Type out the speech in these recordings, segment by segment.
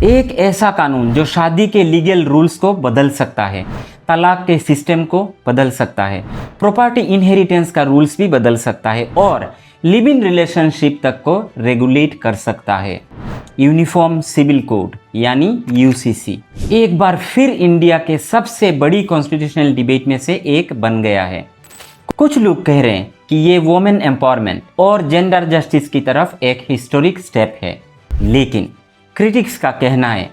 एक ऐसा कानून जो शादी के लीगल रूल्स को बदल सकता है, तलाक के सिस्टम को बदल सकता है, प्रॉपर्टी इनहेरिटेंस का रूल्स भी बदल सकता है और लिव इन रिलेशनशिप तक को रेगुलेट कर सकता है। यूनिफॉर्म सिविल कोड यानी यूसीसी एक बार फिर इंडिया के सबसे बड़ी कॉन्स्टिट्यूशनल डिबेट में से एक बन गया है। कुछ लोग कह रहे हैं कि ये वुमेन एम्पावरमेंट और जेंडर जस्टिस की तरफ एक हिस्टोरिक स्टेप है, लेकिन क्रिटिक्स का कहना है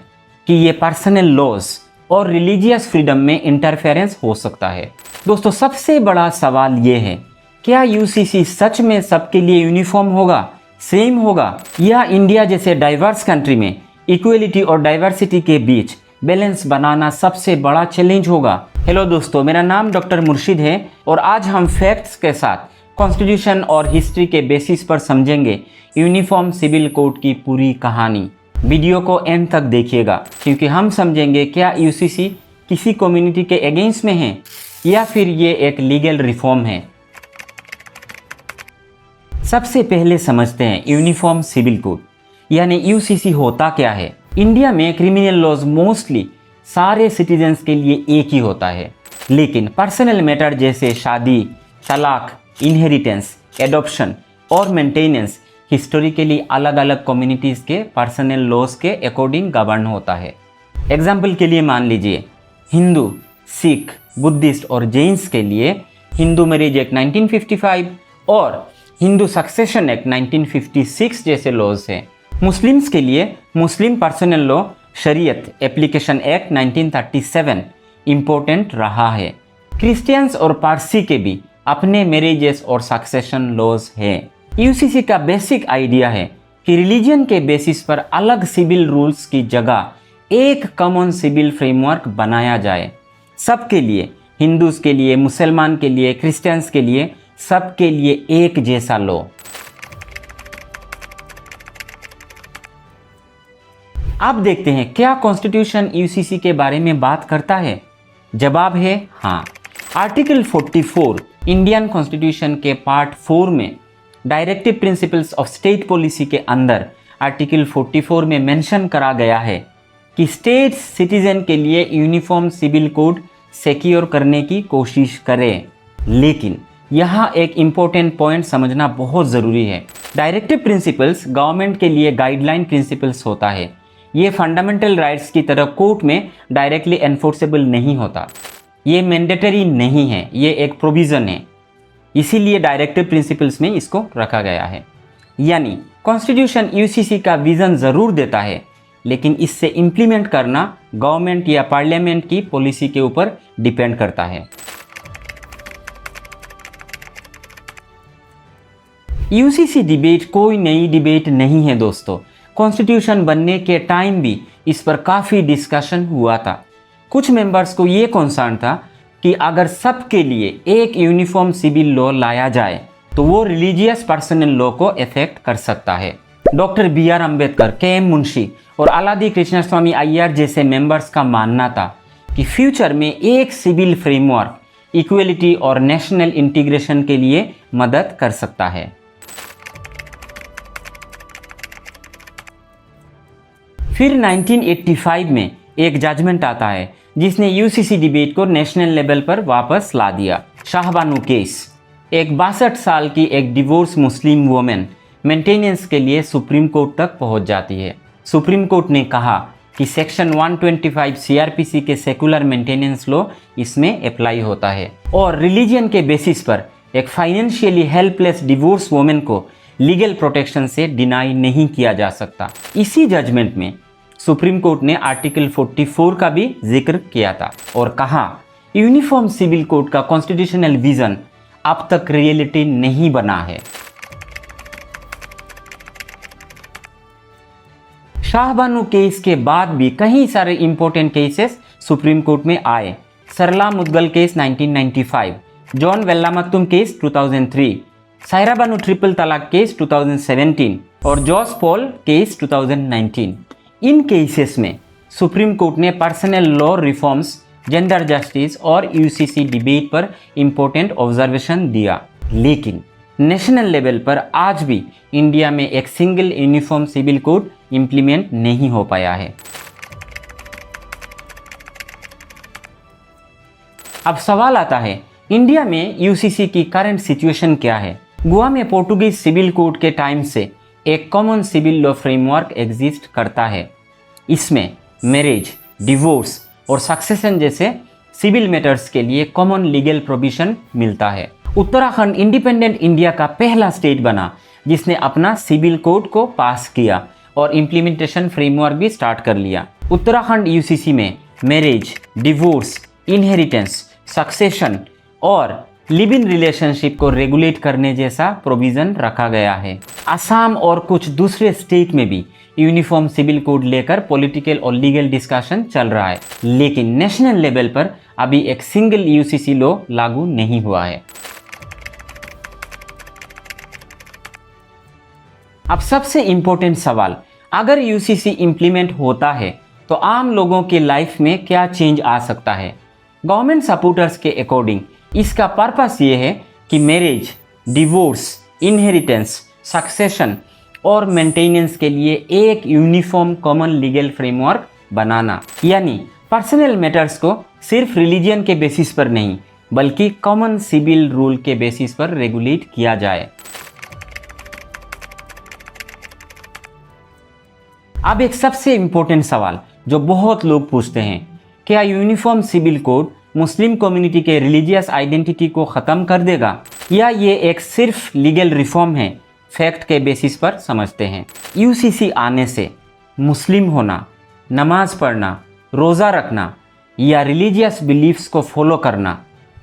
कि ये पर्सनल लॉज और रिलीजियस फ्रीडम में इंटरफेरेंस हो सकता है। दोस्तों, सबसे बड़ा सवाल ये है, क्या यूसीसी सच में सबके लिए यूनिफॉर्म होगा, सेम होगा, या इंडिया जैसे डाइवर्स कंट्री में इक्वलिटी और डाइवर्सिटी के बीच बैलेंस बनाना सबसे बड़ा चैलेंज होगा। हेलो दोस्तों, मेरा नाम डॉक्टर मुर्शिद है और आज हम फैक्ट्स के साथ कॉन्स्टिट्यूशन और हिस्ट्री के बेसिस पर समझेंगे यूनिफॉर्म सिविल कोड की पूरी कहानी। वीडियो को एंड तक देखिएगा क्योंकि हम समझेंगे क्या यूसीसी किसी कम्युनिटी के अगेंस्ट में है या फिर ये एक लीगल रिफॉर्म है। सबसे पहले समझते हैं यूनिफॉर्म सिविल कोड यानी यूसीसी होता क्या है। इंडिया में क्रिमिनल लॉज मोस्टली सारे सिटीजन्स के लिए एक ही होता है, लेकिन पर्सनल मैटर जैसे शादी, तलाक, इनहेरिटेंस, एडॉप्शन और मेंटेनेंस हिस्टोरिकली अलग अलग कम्युनिटीज़ के पर्सनल लॉज के अकॉर्डिंग गवर्न होता है। एग्जाम्पल के लिए मान लीजिए हिंदू, सिख, बुद्धिस्ट और जैन्स के लिए हिंदू मैरिज एक्ट 1955 और हिंदू सक्सेशन एक्ट 1956 जैसे लॉज हैं। मुस्लिम्स के लिए मुस्लिम पर्सनल लॉ शरीयत एप्लीकेशन एक्ट 1937 इम्पोर्टेंट रहा है। क्रिश्चियंस और पारसी के भी अपने मैरिजेस और सक्सेशन लॉज हैं। यूसीसी का बेसिक आइडिया है कि रिलीजन के बेसिस पर अलग सिविल रूल्स की जगह एक कॉमन सिविल फ्रेमवर्क बनाया जाए, सबके लिए, हिंदूज के लिए, मुसलमान के लिए, क्रिश्चियंस के लिए, सबके लिए एक जैसा लॉ। अब देखते हैं क्या कॉन्स्टिट्यूशन यूसीसी के बारे में बात करता है। जवाब है हाँ। आर्टिकल 44 इंडियन कॉन्स्टिट्यूशन के पार्ट 4 में directive principles of state policy के अंदर आर्टिकल 44 में मेंशन करा गया है कि स्टेट सिटीजन के लिए यूनिफॉर्म सिविल कोड सिक्योर करने की कोशिश करें। लेकिन यहाँ एक इम्पोर्टेंट पॉइंट समझना बहुत ज़रूरी है। डायरेक्टिव प्रिंसिपल्स गवर्नमेंट के लिए गाइडलाइन प्रिंसिपल्स होता है। ये फंडामेंटल राइट्स की तरह कोर्ट में डायरेक्टली एनफोर्सेबल नहीं होता। ये मैंडेटरी नहीं है, ये एक प्रोविज़न है, इसीलिए डायरेक्टिव प्रिंसिपल्स में इसको रखा गया है। यानी कॉन्स्टिट्यूशन यूसीसी का विज़न ज़रूर देता है, लेकिन इससे इम्प्लीमेंट करना गवर्नमेंट या पार्लियामेंट की पॉलिसी के ऊपर डिपेंड करता है। यूसीसी डिबेट कोई नई डिबेट नहीं है दोस्तों। कॉन्स्टिट्यूशन बनने के टाइम भी इस पर काफ़ी डिस्कशन हुआ था। कुछ मेंबर्स को ये कंसर्न था कि अगर सबके लिए एक यूनिफॉर्म सिविल लॉ लाया जाए तो वो रिलीजियस पर्सनल लॉ को इफेक्ट कर सकता है। Doctor BR Ambedkar, KM Munshi और आलादी कृष्णस्वामी अय्यर जैसे मेंबर्स का मानना था कि फ्यूचर में एक सिविल फ्रेमवर्क इक्वलिटी और नेशनल इंटीग्रेशन के लिए मदद कर सकता है। फिर 1985 में एक जजमेंट आता है जिसने यूसीसी डिबेट को नेशनल लेवल पर वापस ला दिया। शाहबानू केस, एक 62 साल की एक डिवोर्स मुस्लिम वुमेन मेंटेनेंस के लिए सुप्रीम कोर्ट तक पहुंच जाती है। सुप्रीम कोर्ट ने कहा कि सेक्शन 125 सीआरपीसी के सेकुलर मेंटेनेंस लॉ इसमें अप्लाई होता है और रिलीजन के बेसिस पर एक फाइनेंशियली हेल्पलेस डिवोर्स वुमेन को लीगल प्रोटेक्शन से डिनाई नहीं किया जा सकता। इसी जजमेंट में सुप्रीम कोर्ट ने आर्टिकल 44 का भी जिक्र किया था और कहा यूनिफॉर्म सिविल कोड का कॉन्स्टिट्यूशनल विजन अब तक रियलिटी नहीं बना है। शाहबानू केस के बाद भी कई सारे इंपॉर्टेंट केसेस सुप्रीम कोर्ट में आए। Sarla Mudgal case 1995, John Vallamattom case 2003, Saira Banu triple talaq case 2017 और जॉस पॉल केस 2019। इन केसेस में सुप्रीम कोर्ट ने personal law reforms, gender justice और यूसीसी डिबेट पर इम्पोर्टेंट ऑब्जर्वेशन दिया। लेकिन नेशनल लेवल पर आज भी इंडिया में एक single uniform civil code implement नहीं हो पाया है। अब सवाल आता है, इंडिया में यूसीसी की करंट सिचुएशन क्या है? गोवा में पोर्टुगीज सिविल कोड के टाइम से एक common civil law framework exist करता है। इसमें मैरिज, डिवोर्स और सक्सेशन जैसे सिविल मैटर्स के लिए कॉमन लीगल प्रोविजन मिलता है। उत्तराखंड इंडिपेंडेंट इंडिया का पहला स्टेट बना जिसने अपना सिविल कोड को पास किया और इम्प्लीमेंटेशन फ्रेमवर्क भी स्टार्ट कर लिया। उत्तराखंड यूसीसी में मैरिज, डिवोर्स, इनहेरिटेंस, सक्सेशन और लिव इन रिलेशनशिप को रेगुलेट करने जैसा प्रोविजन रखा गया है। असम और कुछ दूसरे स्टेट में भी यूनिफॉर्म सिविल कोड लेकर पॉलिटिकल और लीगल डिस्कशन चल रहा है, लेकिन नेशनल लेवल पर अभी एक सिंगल यूसीसी लॉ लागू नहीं हुआ है। अब सबसे इंपॉर्टेंट सवाल, अगर यूसीसी इंप्लीमेंट होता है तो आम लोगों के लाइफ में क्या चेंज आ सकता है? गवर्नमेंट सपोर्टर्स के अकॉर्डिंग इसका पर्पस ये है कि मैरिज, डिवोर्स, इनहेरिटेंस, सक्सेशन और मेंटेनेंस के लिए एक यूनिफॉर्म कॉमन लीगल फ्रेमवर्क बनाना, यानी पर्सनल मैटर्स को सिर्फ रिलीजन के बेसिस पर नहीं बल्कि कॉमन सिविल रूल के बेसिस पर रेगुलेट किया जाए। अब एक सबसे इंपॉर्टेंट सवाल जो बहुत लोग पूछते हैं, क्या uniform civil code Muslim community के रिलीजियस आइडेंटिटी को ख़त्म कर देगा या ये एक सिर्फ लीगल रिफॉर्म है? फैक्ट के बेसिस पर समझते हैं। यूसीसी आने से मुस्लिम होना, नमाज पढ़ना, रोज़ा रखना या रिलीजियस बिलीफ्स को फॉलो करना,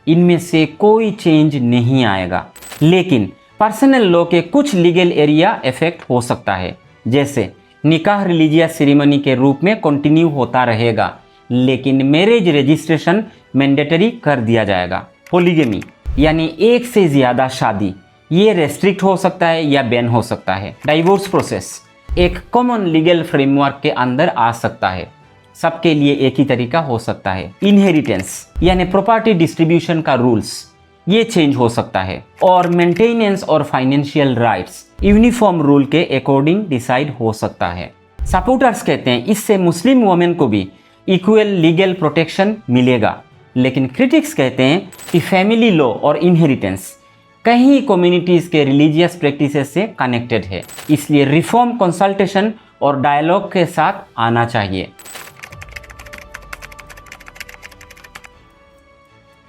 इनमें से कोई चेंज नहीं आएगा, लेकिन पर्सनल लॉ के कुछ लीगल एरिया इफेक्ट हो सकता है। जैसे निकाह रिलीजियस सेरेमनी के रूप में कंटिन्यू होता रहेगा, लेकिन मैरिज रजिस्ट्रेशन मैंडेटरी कर दिया जाएगा। पॉलीगेमी यानी एक से ज़्यादा शादी, ये रेस्ट्रिक्ट हो सकता है या बैन हो सकता है। डाइवोर्स प्रोसेस एक कॉमन लीगल फ्रेमवर्क के अंदर आ सकता है, सबके लिए एक ही तरीका हो सकता है। इनहेरिटेंस यानी प्रॉपर्टी डिस्ट्रीब्यूशन का रूल्स, ये चेंज हो सकता है। और मेंटेनेंस और फाइनेंशियल राइट्स यूनिफॉर्म रूल के अकॉर्डिंग डिसाइड हो सकता है। सपोर्टर्स कहते हैं इससे मुस्लिम वुमेन को भी इक्वल लीगल प्रोटेक्शन मिलेगा, लेकिन क्रिटिक्स कहते हैं कि फैमिली लॉ और इनहेरिटेंस कई कम्युनिटीज़ के रिलीजियस प्रैक्टिसेस से कनेक्टेड है, इसलिए रिफॉर्म कंसल्टेशन और डायलॉग के साथ आना चाहिए।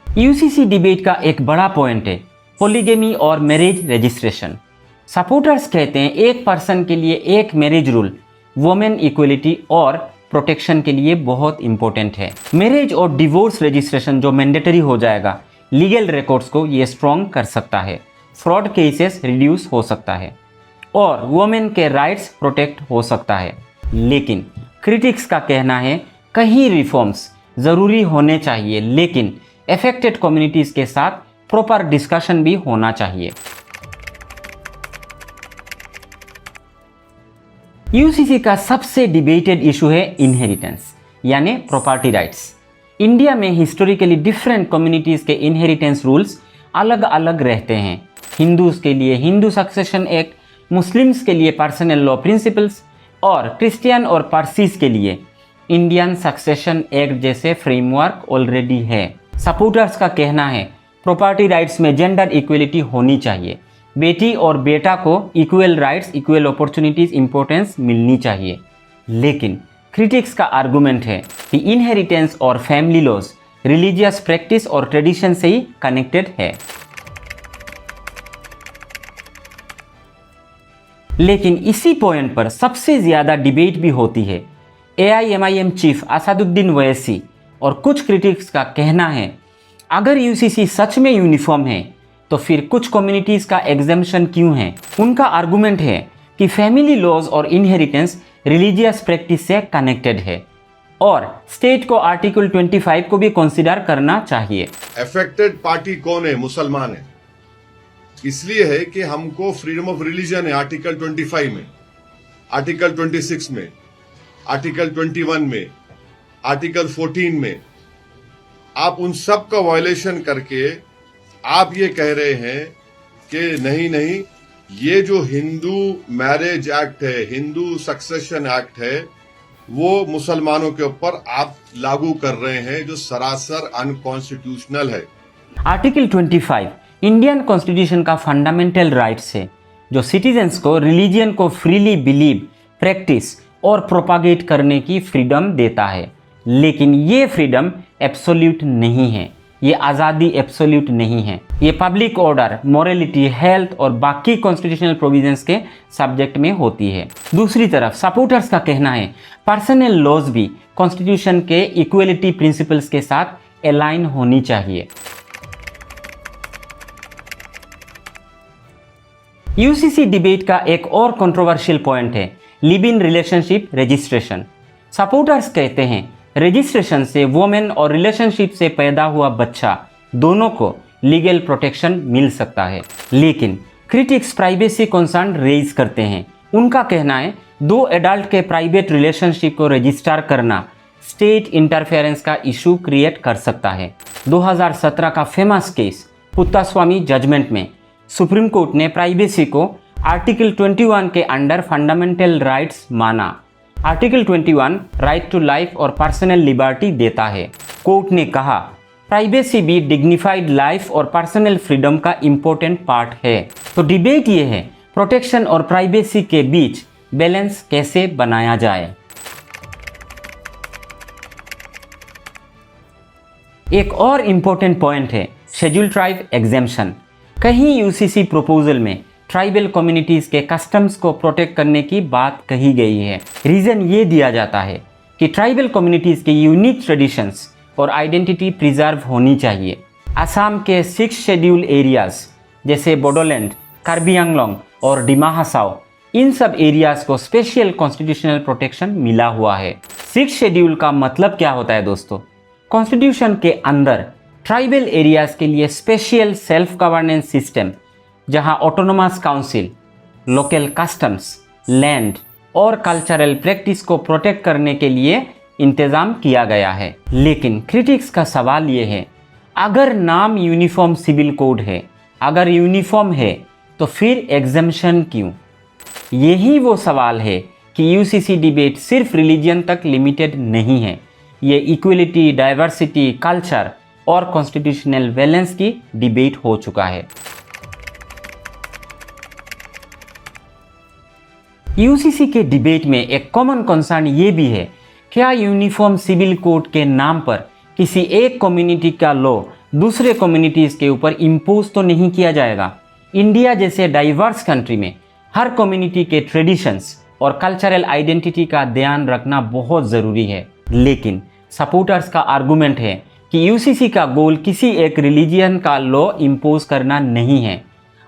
यूसीसी डिबेट का एक बड़ा पॉइंट है पॉलीगेमी और मैरिज रजिस्ट्रेशन। सपोर्टर्स कहते हैं एक पर्सन के लिए एक मैरिज रूल वुमेन इक्वलिटी और प्रोटेक्शन के लिए बहुत इंपॉर्टेंट है। मैरिज और डिवोर्स रजिस्ट्रेशन जो मैंडेटरी हो जाएगा, लीगल रिकॉर्ड्स को ये स्ट्रॉन्ग कर सकता है, फ्रॉड केसेस रिड्यूस हो सकता है और वुमेन के राइट्स प्रोटेक्ट हो सकता है। लेकिन क्रिटिक्स का कहना है कई रिफॉर्म्स ज़रूरी होने चाहिए, लेकिन अफेक्टेड कम्युनिटीज़ के साथ प्रॉपर डिस्कशन भी होना चाहिए। यूसीसी का सबसे डिबेटेड इशू है इनहेरिटेंस यानी प्रॉपर्टी राइट्स। इंडिया में हिस्टोरिकली डिफरेंट कम्युनिटीज़ के इनहेरिटेंस रूल्स अलग अलग रहते हैं। हिंदूज़ के लिए हिंदू सक्सेशन एक्ट, मुस्लिम्स के लिए पर्सनल लॉ प्रिंसिपल्स और क्रिश्चियन और पारसीज के लिए इंडियन सक्सेशन एक्ट जैसे फ्रेमवर्क ऑलरेडी है। सपोर्टर्स का कहना है प्रॉपर्टी राइट्स में जेंडर इक्वलिटी होनी चाहिए, बेटी और बेटा को equal rights, equal opportunities, importance मिलनी चाहिए। लेकिन क्रिटिक्स का आर्गुमेंट है कि इनहेरिटेंस और फैमिली लॉज रिलीजियस प्रैक्टिस और ट्रेडिशन से ही कनेक्टेड है। लेकिन इसी पॉइंट पर सबसे ज़्यादा डिबेट भी होती है। AIMIM चीफ असदुद्दीन ओवैसी और कुछ क्रिटिक्स का कहना है अगर यूसीसी सच में यूनिफॉर्म है तो फिर कुछ कम्युनिटीज़ का एग्जेम्पशन क्यों है। उनका आर्गुमेंट है कि फैमिली लॉज और इनहेरिटेंस रिलीजियस प्रैक्टिस से कनेक्टेड है और स्टेट को आर्टिकल 25 को भी कंसीडर करना चाहिए। अफेक्टेड पार्टी कौन है? मुसलमान है। इसलिए है कि हमको फ्रीडम ऑफ रिलीजन है आर्टिकल 25 में, आर्टिकल 26 में, आर्टिकल 21 में, आर्टिकल 14 में। आप उन सब का वायलेशन करके आप ये कह रहे हैं कि नहीं, ये जो हिंदू मैरिज एक्ट है, हिंदू सक्सेशन एक्ट है, वो मुसलमानों के ऊपर आप लागू कर रहे हैं जो सरासर अनकॉन्स्टिट्यूशनल है। आर्टिकल 25 इंडियन कॉन्स्टिट्यूशन का फंडामेंटल राइट्स है जो सिटीजन्स को रिलीजियन को फ्रीली बिलीव, प्रैक्टिस और प्रोपागेट करने की फ्रीडम देता है। लेकिन ये फ्रीडम एब्सोल्यूट नहीं है, ये आज़ादी एब्सोल्यूट नहीं है। ये पब्लिक ऑर्डर, मोरलिटी, हेल्थ और बाकी कॉन्स्टिट्यूशनल प्रोविजंस के सब्जेक्ट में होती है। दूसरी तरफ सपोर्टर्स का कहना है पर्सनल लॉज भी कॉन्स्टिट्यूशन के इक्वलिटी प्रिंसिपल्स के साथ अलाइन होनी चाहिए। यूसीसी डिबेट का एक और कंट्रोवर्शियल पॉइंट है live in relationship registration. Supporters कहते हैं रजिस्ट्रेशन से वुमेन और रिलेशनशिप से पैदा हुआ बच्चा दोनों को लीगल प्रोटेक्शन मिल सकता है। लेकिन क्रिटिक्स प्राइवेसी कंसर्न रेज करते हैं। उनका कहना है दो एडल्ट के प्राइवेट रिलेशनशिप को रजिस्टर करना स्टेट इंटरफेरेंस का इशू क्रिएट कर सकता है। 2017 का फेमस केस पुत्तास्वामी जजमेंट में सुप्रीम कोर्ट ने प्राइवेसी को आर्टिकल 21 के अंडर फंडामेंटल राइट्स माना। आर्टिकल 21 राइट टू लाइफ और पर्सनल लिबर्टी देता है। कोर्ट ने कहा प्राइवेसी भी डिग्निफाइड लाइफ और पर्सनल फ्रीडम का इंपॉर्टेंट पार्ट है। तो डिबेट ये है प्रोटेक्शन और प्राइवेसी के बीच बैलेंस कैसे बनाया जाए। एक और इंपॉर्टेंट पॉइंट है शेड्यूल ट्राइब एग्जेम्पशन। कहीं यूसीसी प्रपोजल में ट्राइबल कम्युनिटीज के कस्टम्स को प्रोटेक्ट करने की बात कही गई है। रीजन ये दिया जाता है कि ट्राइबल कम्युनिटीज के यूनिक ट्रेडिशंस और आइडेंटिटी प्रिजर्व होनी चाहिए। असम के 6 शेड्यूल एरियाज जैसे बोडोलैंड, कार्बी आंगलोंग और डिमा हासाओ, इन सब एरियाज को स्पेशल कॉन्स्टिट्यूशनल प्रोटेक्शन मिला हुआ है। 6 शेड्यूल का मतलब क्या होता है दोस्तों? कॉन्स्टिट्यूशन के अंदर ट्राइबल एरियाज के लिए स्पेशल सेल्फ गवर्नेंस सिस्टम जहां autonomous council, local customs, land और कल्चरल प्रैक्टिस को प्रोटेक्ट करने के लिए इंतज़ाम किया गया है। लेकिन क्रिटिक्स का सवाल ये है अगर नाम यूनिफॉर्म सिविल कोड है, अगर यूनिफॉर्म है तो फिर एग्जम्पशन क्यों? यही वो सवाल है कि यूसीसी डिबेट सिर्फ रिलीजन तक लिमिटेड नहीं है, ये इक्वलिटी, डाइवर्सिटी, कल्चर और कॉन्स्टिट्यूशनल बैलेंस की डिबेट हो चुका है। यूसीसी के डिबेट में एक कॉमन कंसर्न ये भी है क्या यूनिफॉर्म सिविल कोड के नाम पर किसी एक कम्युनिटी का लॉ दूसरे कम्युनिटीज़ के ऊपर इम्पोज तो नहीं किया जाएगा? इंडिया जैसे डाइवर्स कंट्री में हर कम्युनिटी के ट्रेडिशंस और कल्चरल आइडेंटिटी का ध्यान रखना बहुत ज़रूरी है। लेकिन सपोर्टर्स का आर्गुमेंट है कि यूसीसी का गोल किसी एक रिलीजियन का लॉ इम्पोज करना नहीं है,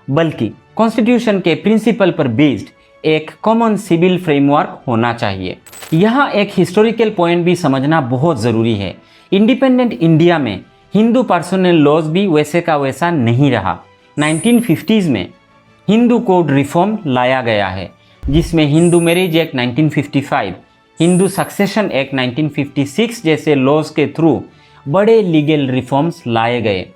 बल्कि कॉन्स्टिट्यूशन के प्रिंसिपल पर बेस्ड एक कॉमन सिविल फ्रेमवर्क होना चाहिए। यहाँ एक हिस्टोरिकल पॉइंट भी समझना बहुत ज़रूरी है। इंडिपेंडेंट इंडिया में हिंदू पर्सनल लॉज भी वैसे का वैसा नहीं रहा। 1950s में हिंदू कोड रिफॉर्म लाया गया है जिसमें Hindu marriage act 1955, Hindu succession act 1956 जैसे लॉज के थ्रू बड़े लीगल रिफॉर्म्स लाए गए।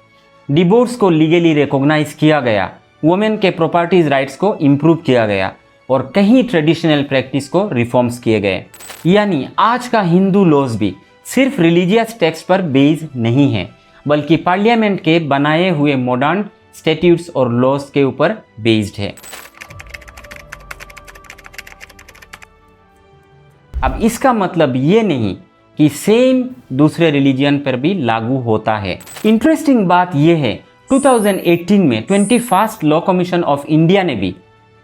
डिवोर्स को लीगली रिकॉग्नाइज किया गया, वुमेन के प्रॉपर्टीज राइट्स को इम्प्रूव किया गया और कहीं ट्रेडिशनल प्रैक्टिस को रिफॉर्म्स किए गए। यानी आज का हिंदू लॉज भी सिर्फ रिलीजियस टेक्स्ट पर बेस्ड नहीं है, बल्कि पार्लियामेंट के बनाए हुए मॉडर्न स्टैट्यूट्स और लॉज के ऊपर बेस्ड है। अब इसका मतलब ये नहीं कि सेम दूसरे रिलीजियन पर भी लागू होता है। इंटरेस्टिंग बात यह है 2018 में 21st law commission of India ने भी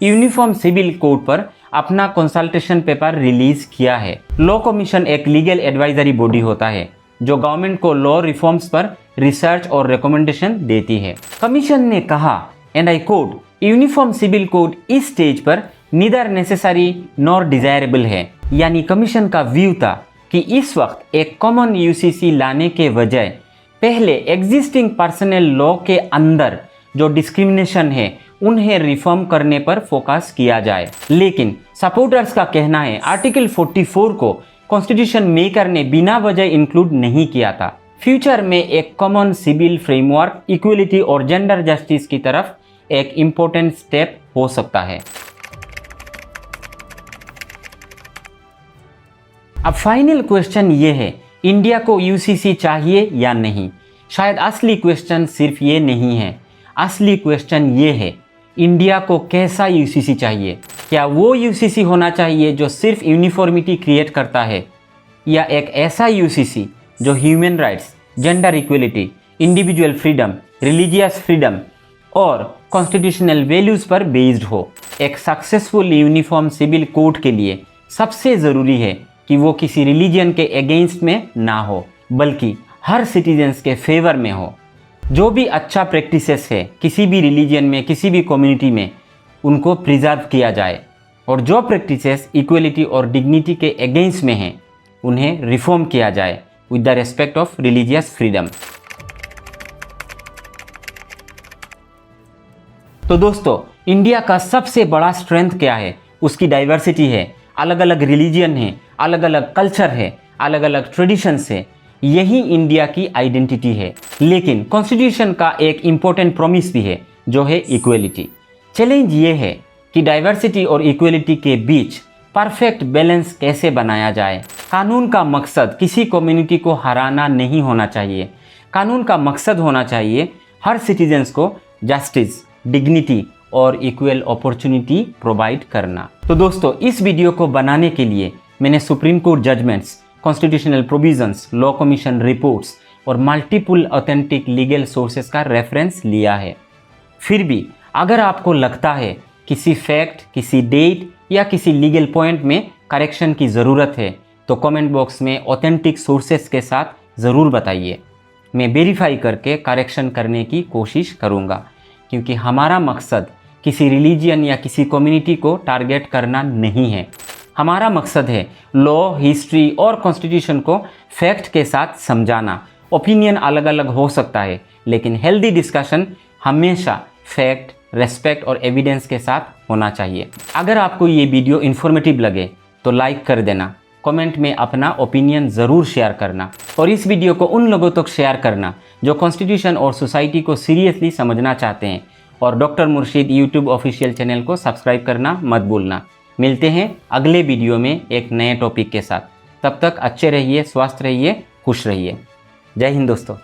यूनिफॉर्म सिविल कोड पर अपना कंसल्टेशन पेपर रिलीज किया है। लॉ कमीशन एक लीगल एडवाइजरी बॉडी होता है जो गवर्नमेंट को लॉ रिफॉर्म्स पर रिसर्च और रिकमेंडेशन देती है। कमीशन ने कहा and I quote, uniform civil code इस स्टेज पर नीदर नेसेसरी नॉर डिजायरेबल है। यानी कमीशन का व्यू था कि इस वक्त एक कॉमन यूसीसी लाने के बजाय पहले एग्जिस्टिंग पर्सनल लॉ के अंदर जो डिस्क्रिमिनेशन है उन्हें रिफॉर्म करने पर फोकस किया जाए। लेकिन सपोर्टर्स का कहना है आर्टिकल 44 को कॉन्स्टिट्यूशन मेकर ने बिना वजह इंक्लूड नहीं किया था। फ्यूचर में एक कॉमन सिविल फ्रेमवर्क इक्वलिटी और जेंडर जस्टिस की तरफ एक इम्पोर्टेंट स्टेप हो सकता है। अब फाइनल क्वेश्चन ये है, इंडिया को यूसीसी चाहिए या नहीं? शायद असली क्वेश्चन सिर्फ ये नहीं है, असली क्वेश्चन ये है, इंडिया को कैसा यूसीसी चाहिए? क्या वो यूसीसी होना चाहिए जो सिर्फ यूनिफॉर्मिटी क्रिएट करता है, या एक ऐसा यूसीसी जो human rights, gender equality, individual freedom, religious freedom और कॉन्स्टिट्यूशनल वैल्यूज़ पर बेस्ड हो? एक सक्सेसफुल यूनिफॉर्म सिविल कोड के लिए सबसे ज़रूरी है कि वो किसी रिलीजन के अगेंस्ट में ना हो, बल्कि हर सिटीजन्स के फेवर में हो। जो भी अच्छा प्रैक्टिसेस है किसी भी रिलीजन में, किसी भी कम्युनिटी में, उनको प्रिजर्व किया जाए, और जो प्रैक्टिसेस इक्वलिटी और डिग्निटी के अगेंस्ट में हैं उन्हें रिफॉर्म किया जाए with the respect of religious freedom. तो दोस्तों, इंडिया का सबसे बड़ा स्ट्रेंथ क्या है? उसकी डाइवर्सिटी है, अलग अलग रिलीजन है, अलग अलग कल्चर है, अलग अलग ट्रेडिशंस है, यही इंडिया की आइडेंटिटी है। लेकिन कॉन्स्टिट्यूशन का एक इम्पोर्टेंट प्रॉमिस भी है जो है इक्वलिटी। चैलेंज ये है कि डाइवर्सिटी और इक्वलिटी के बीच परफेक्ट बैलेंस कैसे बनाया जाए। कानून का मकसद किसी कम्युनिटी को हराना नहीं होना चाहिए। कानून का मकसद होना चाहिए हर सिटीजन्स को जस्टिस, डिग्निटी और इक्वल अपॉर्चुनिटी प्रोवाइड करना। तो दोस्तों, इस वीडियो को बनाने के लिए मैंने supreme court judgements, constitutional provisions, law commission reports और मल्टीपल ऑथेंटिक लीगल सोर्सेज का रेफरेंस लिया है। फिर भी अगर आपको लगता है किसी फैक्ट, किसी डेट या किसी लीगल पॉइंट में करेक्शन की ज़रूरत है तो कमेंट बॉक्स में ऑथेंटिक सोर्सेज के साथ ज़रूर बताइए। मैं वेरीफाई करके करेक्शन करने की कोशिश करूँगा, क्योंकि हमारा मकसद किसी रिलीजियन या किसी कम्युनिटी को टारगेट करना नहीं है। हमारा मकसद है लॉ, हिस्ट्री और कॉन्स्टिट्यूशन को फैक्ट के साथ समझाना। ओपिनियन अलग अलग हो सकता है, लेकिन हेल्दी डिस्कशन हमेशा फैक्ट, रेस्पेक्ट और एविडेंस के साथ होना चाहिए। अगर आपको ये वीडियो इन्फॉर्मेटिव लगे तो लाइक कर देना, कमेंट में अपना ओपिनियन ज़रूर शेयर करना, और इस वीडियो को उन लोगों तक शेयर करना जो कॉन्स्टिट्यूशन और सोसाइटी को सीरियसली समझना चाहते हैं। और doctor Murshid YouTube official channel को सब्सक्राइब करना मत भूलना। मिलते हैं अगले वीडियो में एक नए टॉपिक के साथ। तब तक अच्छे रहिए, स्वस्थ रहिए, खुश रहिए। जय हिंद दोस्तों।